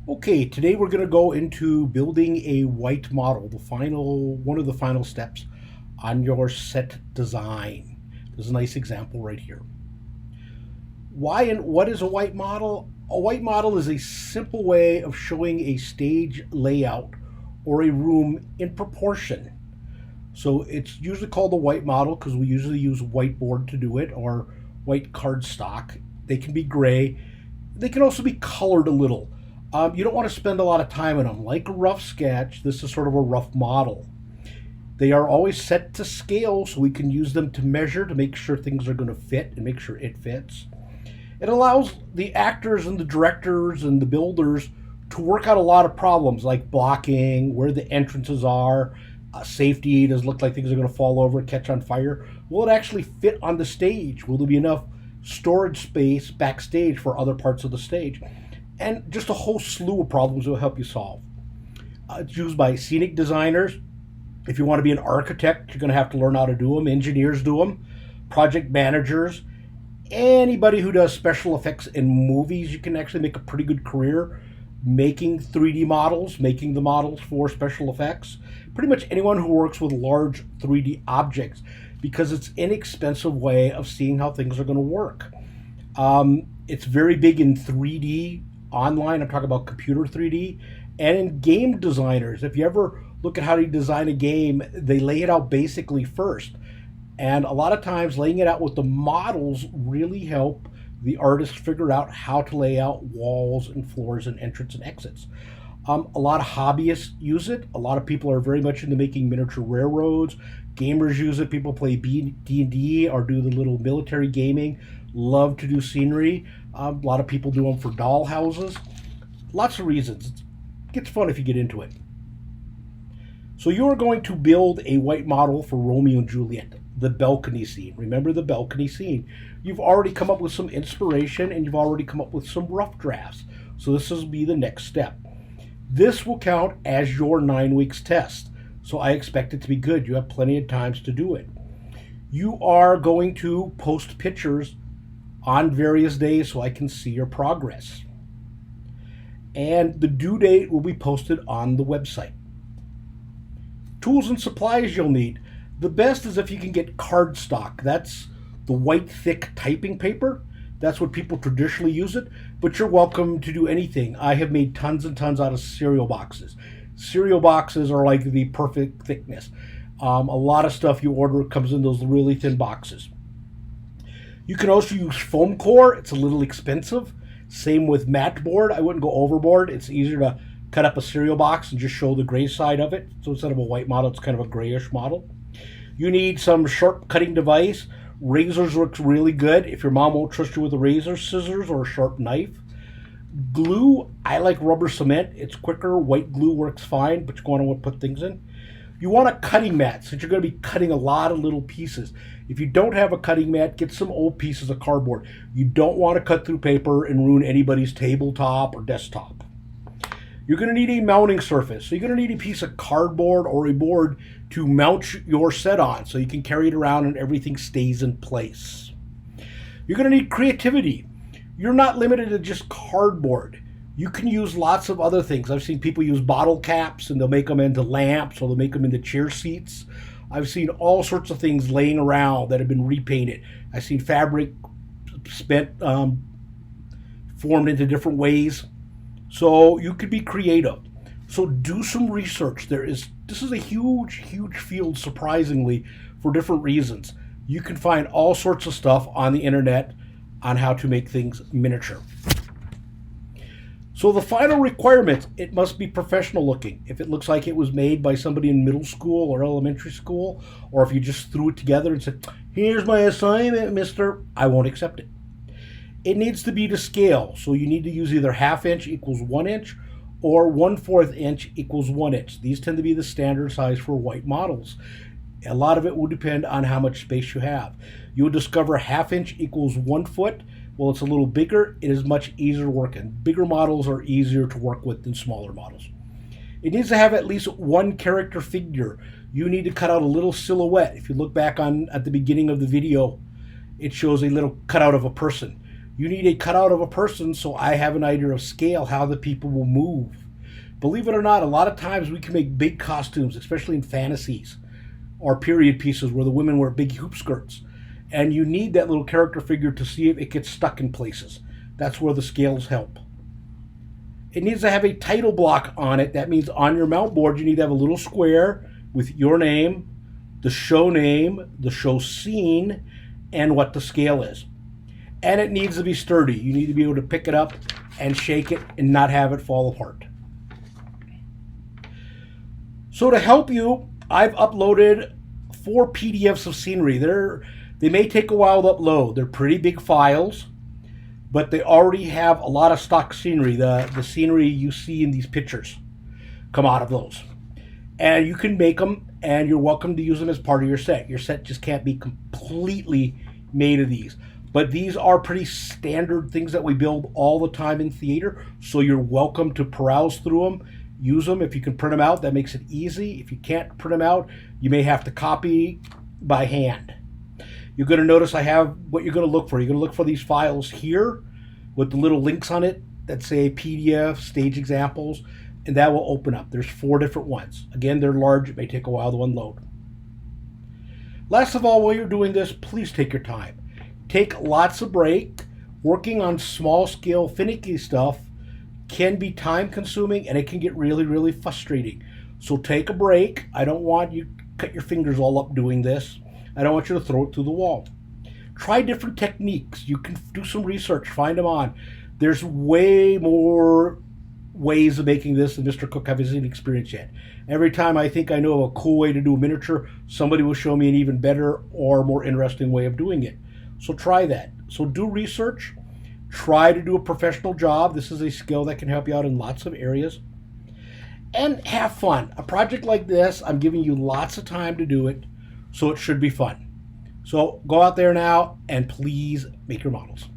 Okay, today we're going to go into building a white model, one of the final steps on your set design. There's a nice example right here. Why and what is a white model? A white model is a simple way of showing a stage layout or a room in proportion. So it's usually called a white model because we usually use whiteboard to do it or white cardstock. They can be gray. They can also be colored a little. You don't want to spend a lot of time on them. Like a rough sketch, this is sort of a rough model. They are always set to scale so we can use them to measure to make sure things are going to fit and make sure it fits. It allows the actors and the directors and the builders to work out a lot of problems like blocking, where the entrances are, safety. Does it look like things are going to fall over, catch on fire? Will it actually fit on the stage? Will there be enough storage space backstage for other parts of the stage? And just a whole slew of problems it will help you solve. It's used by scenic designers. If you want to be an architect, you're going to have to learn how to do them. Engineers do them. Project managers. Anybody who does special effects in movies, you can actually make a pretty good career making 3D models, making the models for special effects. Pretty much anyone who works with large 3D objects because it's an inexpensive way of seeing how things are going to work. It's very big in 3D online. I'm talking about computer 3D and in game designers. If you ever look at how to design a game, they lay it out basically first. And a lot of times, laying it out with the models really help the artist figure out how to lay out walls and floors and entrance and exits. A lot of hobbyists use it. A lot of people are very much into making miniature railroads. Gamers use it. People play D&D or do the little military gaming. Love to do scenery. A lot of people do them for doll houses. Lots of reasons. It gets fun if you get into it. So you're going to build a white model for Romeo and Juliet, the balcony scene. Remember the balcony scene. You've already come up with some inspiration and you've already come up with some rough drafts. So this will be the next step. This will count as your 9 weeks test. So I expect it to be good. You have plenty of times to do it. You are going to post pictures on various days so I can see your progress. And the due date will be posted on the website. Tools and supplies you'll need. The best is if you can get cardstock. That's the white thick typing paper. That's what people traditionally use it, but you're welcome to do anything. I have made tons and tons out of cereal boxes. Cereal boxes are like the perfect thickness. A lot of stuff you order comes in those really thin boxes. You can also use foam core. It's a little expensive. Same with mat board. I wouldn't go overboard. It's easier to cut up a cereal box and just show the gray side of it. So instead of a white model, it's kind of a grayish model. You need some sharp cutting device. Razors works really good if your mom won't trust you with a razor, scissors, or a sharp knife. Glue, I like rubber cement. It's quicker. White glue works fine, but you're going to want to put things in. You want a cutting mat since you're going to be cutting a lot of little pieces. If you don't have a cutting mat, get some old pieces of cardboard. You don't want to cut through paper and ruin anybody's tabletop or desktop. You're going to need a mounting surface. So you're going to need a piece of cardboard or a board to mount your set on so you can carry it around and everything stays in place. You're going to need creativity. You're not limited to just cardboard. You can use lots of other things. I've seen people use bottle caps and they'll make them into lamps or they'll make them into chair seats. I've seen all sorts of things laying around that have been repainted. I've seen fabric formed into different ways. So you could be creative. So do some research. This is a huge, huge field, surprisingly, for different reasons. You can find all sorts of stuff on the internet on how to make things miniature. So the final requirements, it must be professional looking. If it looks like it was made by somebody in middle school or elementary school, or if you just threw it together and said, here's my assignment, mister, I won't accept it. It needs to be to scale. So you need to use either ½ inch equals 1 inch or 1/4 inch equals 1 inch. These tend to be the standard size for white models. A lot of it will depend on how much space you have. You'll discover ½ inch equals 1 foot. Well, it's a little bigger. It is much easier to work in. Bigger models are easier to work with than smaller models. It needs to have at least one character figure. You need to cut out a little silhouette. If you look back at the beginning of the video, it shows a little cutout of a person. You need a cutout of a person so I have an idea of scale, how the people will move. Believe it or not, a lot of times we can make big costumes, especially in fantasies or period pieces where the women wear big hoop skirts. And you need that little character figure to see if it gets stuck in places. That's where the scales help. It needs to have a title block on it. That means on your mount board, you need to have a little square with your name, the show scene, and what the scale is. And it needs to be sturdy. You need to be able to pick it up and shake it and not have it fall apart. So to help you, I've uploaded 4 PDFs of scenery. They may take a while to upload. They're pretty big files, but they already have a lot of stock scenery. The scenery you see in these pictures come out of those. And you can make them, and you're welcome to use them as part of your set. Your set just can't be completely made of these. But these are pretty standard things that we build all the time in theater, so you're welcome to peruse through them, use them. If you can print them out, that makes it easy. If you can't print them out, you may have to copy by hand. You're going to notice I have what you're going to look for. You're going to look for these files here with the little links on it that say PDF, stage examples, and that will open up. There's 4 different ones. Again, they're large. It may take a while to unload. Last of all, while you're doing this, please take your time. Take lots of break. Working on small scale finicky stuff can be time consuming and it can get really, really frustrating. So take a break. I don't want you to cut your fingers all up doing this. I don't want you to throw it through the wall. Try different techniques. You can do some research, find them on. There's way more ways of making this than Mr. Cook hasn't experienced yet. Every time I think I know of a cool way to do a miniature, somebody will show me an even better or more interesting way of doing it. So try that. So do research. Try to do a professional job. This is a skill that can help you out in lots of areas. And have fun. A project like this, I'm giving you lots of time to do it, so it should be fun. So go out there now and please make your models.